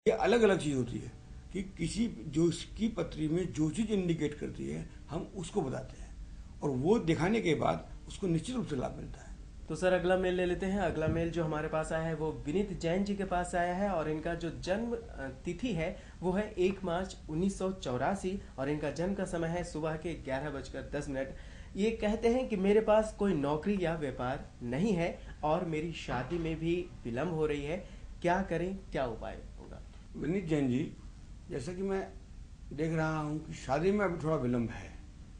ये अलग अलग चीज होती है कि किसी जो इसकी पत्री में जो चीज इंडिकेट करती है हम उसको बताते हैं और वो दिखाने के बाद उसको निश्चित रूप से लाभ मिलता है। तो सर अगला मेल ले लेते हैं। अगला मेल जो हमारे पास आया है वो विनीत जैन जी के पास आया है और इनका जो जन्म तिथि है वो है 1 मार्च 1984 और इनका जन्म का समय है सुबह के 11:10। ये कहते हैं कि मेरे पास कोई नौकरी या व्यापार नहीं है और मेरी शादी में भी विलम्ब हो रही है, क्या करें, क्या उपाय होगा? विनीत जैन जी, जैसा कि मैं देख रहा हूँ कि शादी में अभी थोड़ा विलम्ब है,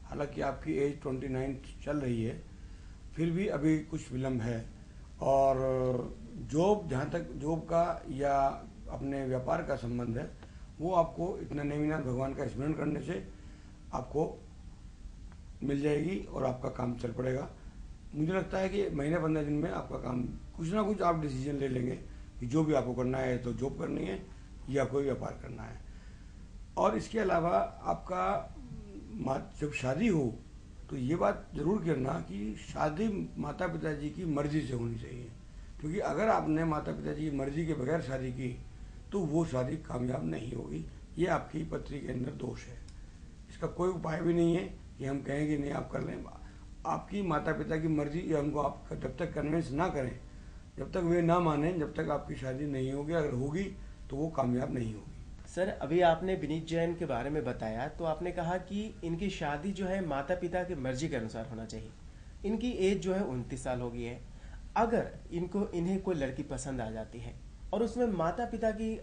हालांकि आपकी एज 29 चल रही है, फिर भी अभी कुछ विलम्ब है। और जॉब, जहाँ तक जॉब का या अपने व्यापार का संबंध है, वो आपको इतना नेमिनाथ भगवान का स्मरण करने से आपको मिल जाएगी और आपका काम चल पड़ेगा। मुझे लगता है कि महीने 15 दिन में आपका काम कुछ ना कुछ आप डिसीजन ले लेंगे कि जो भी आपको करना है, तो जॉब करनी है या कोई व्यापार करना है। और इसके अलावा आपका जब शादी हो तो ये बात जरूर करना कि शादी माता पिताजी की मर्जी से होनी चाहिए, क्योंकि अगर आपने माता पिताजी की मर्जी के बगैर शादी की तो वो शादी कामयाब नहीं होगी। ये आपकी पत्री के अंदर दोष है। इसका कोई उपाय भी नहीं है कि हम कहें कि नहीं आप कर लें। आपकी माता पिता की मर्जी या उनको आप जब तक कन्विंस ना करें, जब तक वे ना माने, जब तक आपकी शादी नहीं होगी। अगर होगी तो वो कामयाब नहीं होगी। सर अभी आपने विनीत जैन के बारे में बताया तो आपने कहा कि इनकी शादी जो है माता पिता की मर्जी के अनुसार होना चाहिए। इनकी एज जो है 29 साल हो गई है। अगर इन्हें कोई लड़की पसंद आ जाती है और उसमें माता पिता की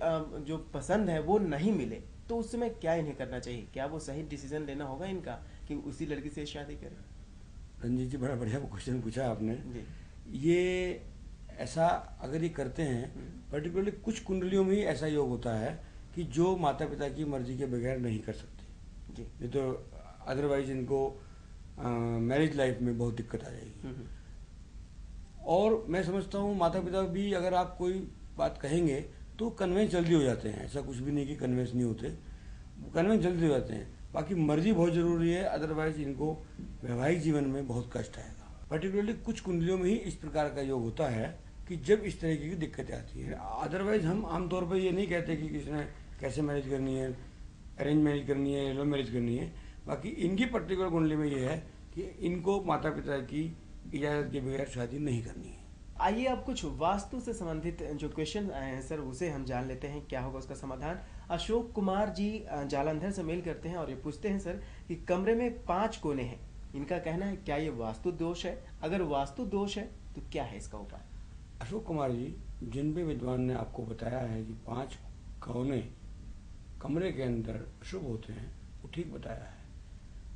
जो पसंद है वो नहीं मिले तो उस समय क्या इन्हें करना चाहिए? क्या वो सही डिसीजन लेना होगा इनका कि उसी लड़की से शादी करें? रंजीत जी, बड़ा बढ़िया क्वेश्चन पूछा आपने। जी। ये ऐसा अगर ये करते हैं, पर्टिकुलरली कुछ कुंडलियों में ही ऐसा योग होता है कि जो माता पिता की मर्जी के बगैर नहीं कर सकते। जी। नहीं तो अदरवाइज इनको मैरिज लाइफ में बहुत दिक्कत आ जाएगी। और मैं समझता हूँ माता पिता भी अगर आप कोई बात कहेंगे तो कन्वेंस जल्दी हो जाते हैं। ऐसा कुछ भी नहीं कि कन्वेंस नहीं होते, कन्वेंस जल्दी हो जाते हैं। बाकी मर्जी बहुत जरूरी है, अदरवाइज इनको वैवाहिक जीवन में बहुत कष्ट आएगा। पर्टिकुलरली कुछ कुंडलियों में ही इस प्रकार का योग होता है कि जब इस तरीके की दिक्कतें आती है। अदरवाइज हम आमतौर पर ये नहीं कहते कि किसने कैसे मैरिज करनी है, अरेंज मैरिज करनी है, लव मैरिज करनी है। बाकी इनकी पर्टिकुलर कुंडली में ये है कि इनको माता पिता की इजाजत के बगैर शादी नहीं करनी है। आइए अब कुछ वास्तु से संबंधित जो क्वेश्चन आए हैं सर उसे हम जान लेते हैं, क्या होगा उसका समाधान। अशोक कुमार जी जालंधर से मेल करते हैं और ये पूछते हैं सर कि कमरे में 5 कोने हैं। इनका कहना है क्या ये वास्तु दोष है? अगर वास्तु दोष है तो क्या है इसका उपाय? अशोक कुमार जी, जिन भी विद्वान ने आपको बताया है कि 5 कोने कमरे के अंदर अशुभ होते हैं, वो ठीक बताया है,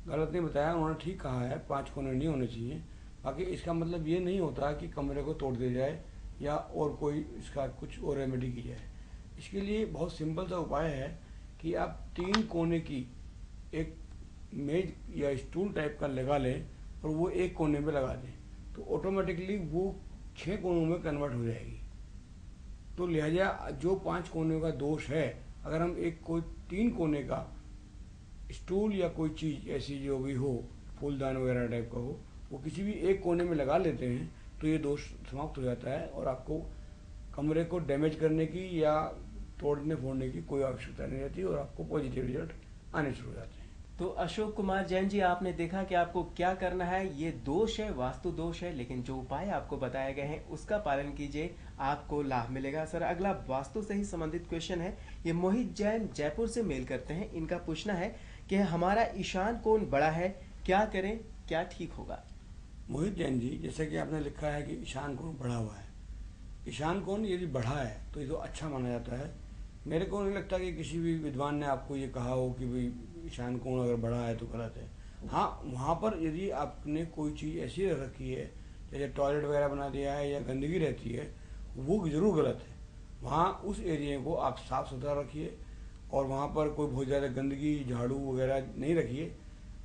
गलत नहीं बताया। उन्होंने ठीक कहा है 5 कोने नहीं होने चाहिए। बाकी इसका मतलब ये नहीं होता कि कमरे को तोड़ दिया जाए या और कोई इसका कुछ और रेमेडी की जाए। इसके लिए बहुत सिंपल सा उपाय है कि आप 3 कोने की एक मेज या स्टूल टाइप का लगा लें और वो एक कोने में लगा दें तो ऑटोमेटिकली वो 6 कोनों में कन्वर्ट हो जाएगी। तो लिहाजा जो 5 कोने का दोष है, अगर हम एक कोई 3 कोने का स्टूल या कोई चीज ऐसी जो भी हो, फूलदान वगैरह टाइप का हो, वो किसी भी एक कोने में लगा लेते हैं तो ये दोष समाप्त हो जाता है और आपको कमरे को डैमेज करने की या तोड़ने फोड़ने की कोई आवश्यकता नहीं रहती और आपको पॉजिटिव रिजल्ट आने शुरू हो जाते हैं। तो अशोक कुमार जैन जी, आपने देखा कि आपको क्या करना है। ये दोष है, वास्तु दोष है, लेकिन जो उपाय आपको बताए गए हैं उसका पालन कीजिए, आपको लाभ मिलेगा। सर अगला वास्तु से ही संबंधित क्वेश्चन है। ये मोहित जैन जयपुर से मेल करते हैं। इनका पूछना है कि हमारा ईशान कोण बड़ा है, क्या करें, क्या ठीक होगा? मोहित जैन जी, जैसे कि आपने लिखा है कि ईशान कोण बढ़ा हुआ है, ईशान कोण यदि बढ़ा है तो ये तो अच्छा माना जाता है। मेरे को नहीं लगता कि किसी भी विद्वान ने आपको ये कहा हो कि भाई ईशान कोण अगर बढ़ा है तो गलत है। हाँ, वहाँ पर यदि आपने कोई चीज़ ऐसी रख रखी है, जैसे टॉयलेट वगैरह बना दिया है या गंदगी रहती है, वो जरूर गलत है। वहाँ उस एरिया को आप साफ सुथरा रखिए और वहाँ पर कोई बहुत ज़्यादा गंदगी, झाड़ू वगैरह नहीं रखिए।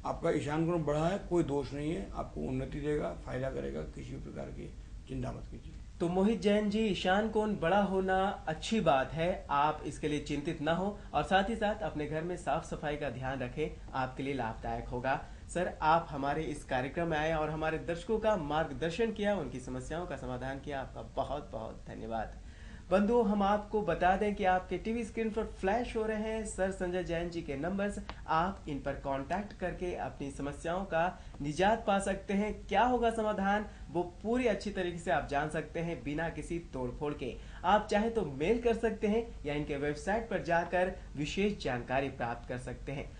आपका ईशान कोण बढ़ा है, कोई दोष नहीं है, आपको उन्नति देगा, फायदा करेगा, किसी प्रकार की चिंता मत कीजिए। तो मोहित जैन जी, ईशान कोण बड़ा होना अच्छी बात है, आप इसके लिए चिंतित ना हो और साथ ही साथ अपने घर में साफ सफाई का ध्यान रखें, आपके लिए लाभदायक होगा। सर आप हमारे इस कार्यक्रम में आए और हमारे दर्शकों का मार्गदर्शन किया, उनकी समस्याओं का समाधान किया, आपका बहुत बहुत धन्यवाद। बंधुओं, हम आपको बता दें कि आपके टीवी स्क्रीन पर फ्लैश हो रहे हैं सर संजय जैन जी के नंबर्स। आप इन पर कांटेक्ट करके अपनी समस्याओं का निजात पा सकते हैं। क्या होगा समाधान, वो पूरी अच्छी तरीके से आप जान सकते हैं बिना किसी तोड़फोड़ के। आप चाहे तो मेल कर सकते हैं या इनके वेबसाइट पर जाकर विशेष जानकारी प्राप्त कर सकते हैं।